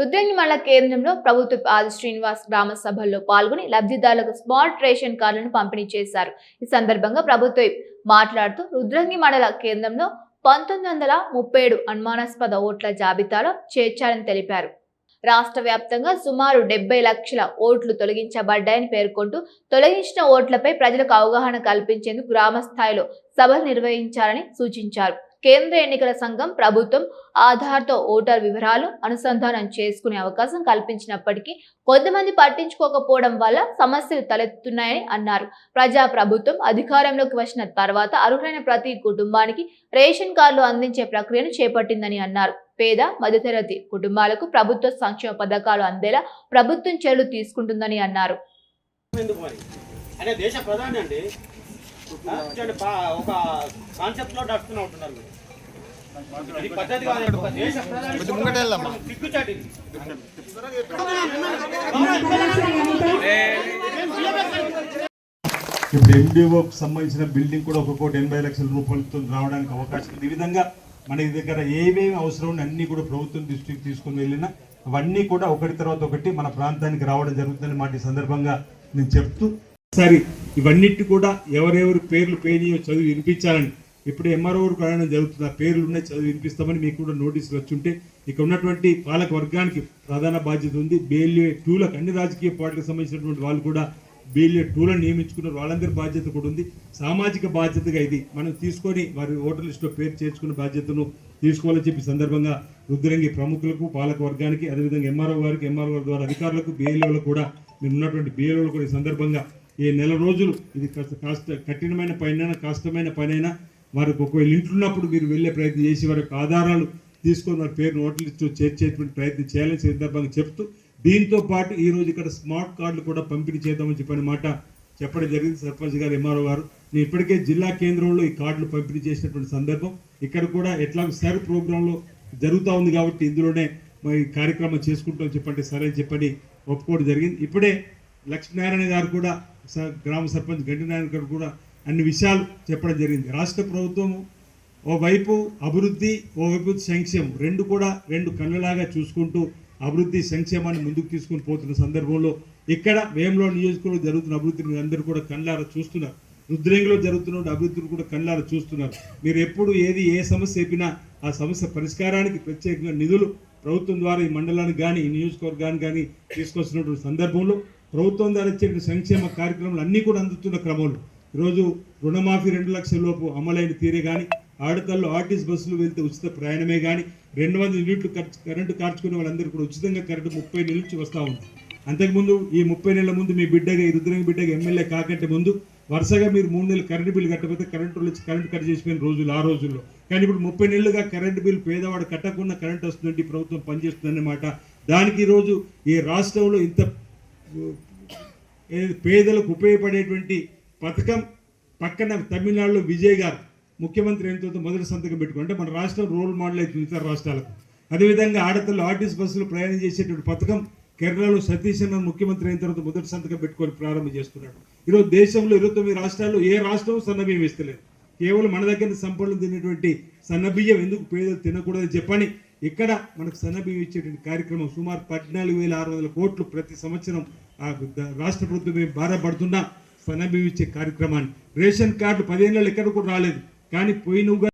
రుద్రంగి మండల కేంద్రంలో ప్రభుత్వ ఆది శ్రీనివాస్ గ్రామ సభల్లో పాల్గొని లబ్ధిదారులకు స్మార్ట్ రేషన్ కార్డులను పంపిణీ చేశారు. ఈ సందర్భంగా ప్రభుత్వ మాట్లాడుతూ రుద్రంగి మండల కేంద్రంలో 1937 అనుమానాస్పద ఓట్ల జాబితాలో చేర్చారని తెలిపారు. రాష్ట్ర వ్యాప్తంగా సుమారు 70 లక్షల ఓట్లు తొలగించబడ్డాయని పేర్కొంటూ తొలగించిన ఓట్లపై ప్రజలకు అవగాహన కల్పించేందుకు గ్రామ స్థాయిలో సభలు నిర్వహించాలని సూచించారు. కేంద్ర ఎన్నికల సంఘం ప్రభుత్వం ఆధార్తో ఓటర్ వివరాలు అనుసంధానం చేసుకునే అవకాశం కల్పించినప్పటికీ కొంతమంది పట్టించుకోకపోవడం వల్ల సమస్యలు తలెత్తుతున్నాయని అన్నారు. ప్రజా ప్రభుత్వం అధికారంలోకి వచ్చిన తర్వాత అర్హులైన ప్రతి కుటుంబానికి రేషన్ కార్డులు అందించే ప్రక్రియను చేపట్టిందని అన్నారు. పేద మధ్యతరగతి కుటుంబాలకు ప్రభుత్వ సంక్షేమ పథకాలు అందేలా ప్రభుత్వం చర్యలు తీసుకుంటుందని అన్నారు. ఒక కాన్సెప్ట్ లో నడుస్తూనే ఉంటున్నారు. ఇప్పుడు ఎండిఓకి సంబంధించిన బిల్డింగ్ కూడా ఒక్కొక్కటి 80 లక్షల రూపాయలతో రావడానికి అవకాశం ఉంది. ఈ విధంగా మన దగ్గర ఏమేమి అవసరం అన్ని కూడా ప్రభుత్వం దృష్టికి తీసుకుని వెళ్ళినా అవన్నీ కూడా ఒకటి తర్వాత ఒకటి మన ప్రాంతానికి రావడం జరుగుతుందని మాట ఈ సందర్భంగా నేను చెప్తూ సరే ఇవన్నిటి కూడా ఎవరెవరి పేర్లు పేనియో చదువు వినిపించాలని ఇప్పుడు ఎంఆర్ఓ ప్రయాణం జరుగుతుంది. ఆ పేర్లు ఉన్నాయి, చదువు వినిపిస్తామని మీకు కూడా నోటీసులు వచ్చుంటే ఇక్కడ ఉన్నటువంటి పాలక వర్గానికి ప్రధాన బాధ్యత ఉంది. BLA 2లకు అన్ని రాజకీయ పార్టీలకు సంబంధించినటువంటి వాళ్ళు కూడా BLA 2లను నియమించుకున్నారు. వాళ్ళందరి బాధ్యత కూడా ఉంది. సామాజిక బాధ్యతగా ఇది మనం తీసుకొని వారి ఓటర్ లిస్టులో పేరు చేర్చుకున్న బాధ్యతను తీసుకోవాలని చెప్పి సందర్భంగా రుద్రంగి ప్రముఖులకు పాలక వర్గానికి అదేవిధంగా ఎంఆర్ఓ గారికి ఎంఆర్ఓ గారి ద్వారా అధికారులకు BLOలకు కూడా మీరు ఉన్నటువంటి BLOలకు కూడా ఈ సందర్భంగా ఈ నెల రోజులు ఇది కాస్త కఠినమైన పైన కష్టమైన పనైనా వారికి ఒకవేళ ఇంట్లున్నప్పుడు మీరు వెళ్ళే ప్రయత్నం చేసి వారికి ఆధారాలు తీసుకొని వారి పేరు ఓటర్ లిస్టు చేర్చేటువంటి ప్రయత్నం చేయాలని సందర్భంగా చెప్తూ దీంతో పాటు ఈరోజు ఇక్కడ స్మార్ట్ కార్డులు కూడా పంపిణీ చేద్దామని చెప్పిన మాట చెప్పడం జరిగింది. సర్పంచ్ గారు ఎంఆర్ఓ గారు నేను ఇప్పటికే జిల్లా కేంద్రంలో ఈ కార్డులు పంపిణీ చేసినటువంటి సందర్భం ఇక్కడ కూడా ఎట్లా సర్ ప్రోగ్రాంలో జరుగుతూ ఉంది కాబట్టి ఇందులోనే ఈ కార్యక్రమం చేసుకుంటామని చెప్పండి సరే అని చెప్పని ఒప్పుకోవడం జరిగింది. ఇప్పుడే లక్ష్మీనారాయణ గారు కూడా గ్రామ సర్పంచ్ గంటి నారాయణ గారు కూడా అన్ని విషయాలు చెప్పడం జరిగింది. రాష్ట్ర ప్రభుత్వము ఓవైపు అభివృద్ధి ఓవైపు సంక్షేమం రెండు కళ్ళలాగా చూసుకుంటూ అభివృద్ధి సంక్షేమాన్ని ముందుకు తీసుకుని పోతున్న సందర్భంలో ఇక్కడ వేములో నియోజకవర్గంలో జరుగుతున్న అభివృద్ధిని అందరూ కూడా కళ్ళారా చూస్తున్నారు. రుద్రంగిలో జరుగుతున్న అభివృద్ధిని కూడా కళ్ళారా చూస్తున్నారు. మీరు ఎప్పుడు ఏ సమస్య చెప్పినా ఆ సమస్య పరిష్కారానికి ప్రత్యేకంగా నిధులు ప్రభుత్వం ద్వారా ఈ మండలానికి కానీ ఈ నియోజకవర్గానికి కానీ తీసుకొస్తున్నటువంటి సందర్భంలో ప్రభుత్వం ద్వారా ఇచ్చే సంక్షేమ కార్యక్రమాలు అన్నీ కూడా అందుతున్న క్రమంలో ఈరోజు రుణమాఫీ 2 లక్షల లోపు అమలైన తీరే కానీ ఆడతల్లో ఆర్టీసీ బస్సులు వెళ్తే ఉచిత ప్రయాణమే కానీ 200 యూనిట్లు కరెంటు కార్చుకునే వాళ్ళందరూ కూడా ఉచితంగా కరెంటు 30 నెలల నుంచి వస్తూ ఉంది. అంతకుముందు ఈ 30 నెలల ముందు మీ బిడ్డగా ఈ రుద్రంగి బిడ్డగా ఎమ్మెల్యే కాకంటే ముందు వరుసగా మీరు 3 నెలలు కరెంటు బిల్లు కట్టకపోతే కరెంటు కట్ చేసిపోయిన రోజులు ఆ రోజుల్లో. కానీ ఇప్పుడు 30 నెలలుగా కరెంటు బిల్లు పేదవాడు కట్టకుండా కరెంటు వస్తుందండి ప్రభుత్వం పనిచేస్తుందన్నమాట. దానికి ఈరోజు ఈ రాష్ట్రంలో ఇంత పేదలకు ఉపయోగపడేటువంటి పథకం పక్కన తమిళనాడులో విజయ్ గారు ముఖ్యమంత్రి అయిన మొదటి సంతకం పెట్టుకుంటే మన రాష్ట్రం రోల్ మోడల్ అవుతుంది ఇతర రాష్ట్రాలకు. అదేవిధంగా ఆడతల్లో ఆర్టీసీ బస్సులు ప్రయాణం చేసేటువంటి పథకం కేరళలో సతీష్ అన్న ముఖ్యమంత్రి అయిన తర్వాత మొదటి సంతకం పెట్టుకొని ప్రారంభం చేస్తున్నాడు. ఈరోజు దేశంలో 29 రాష్ట్రాల్లో ఏ రాష్ట్రం సన్నబియ్యం ఇస్తలేదు. కేవలం మన దగ్గర సంపన్నులు తినేటువంటి సన్నబియ్యం ఎందుకు పేదలు తినకూడదని చెప్పని ఇక్కడ మనకు సన్నబియ్యం ఇచ్చేటువంటి కార్యక్రమం సుమారు 14,600 కోట్లు ప్రతి సంవత్సరం రాష్ట్ర ప్రభుత్వం భారపడుతున్నా సన్నబియ్యం ఇచ్చే కార్యక్రమాన్ని రేషన్ కార్డు 10 ఏళ్ళు ఎక్కడ కూడా రాలేదు. కానీ పోయిన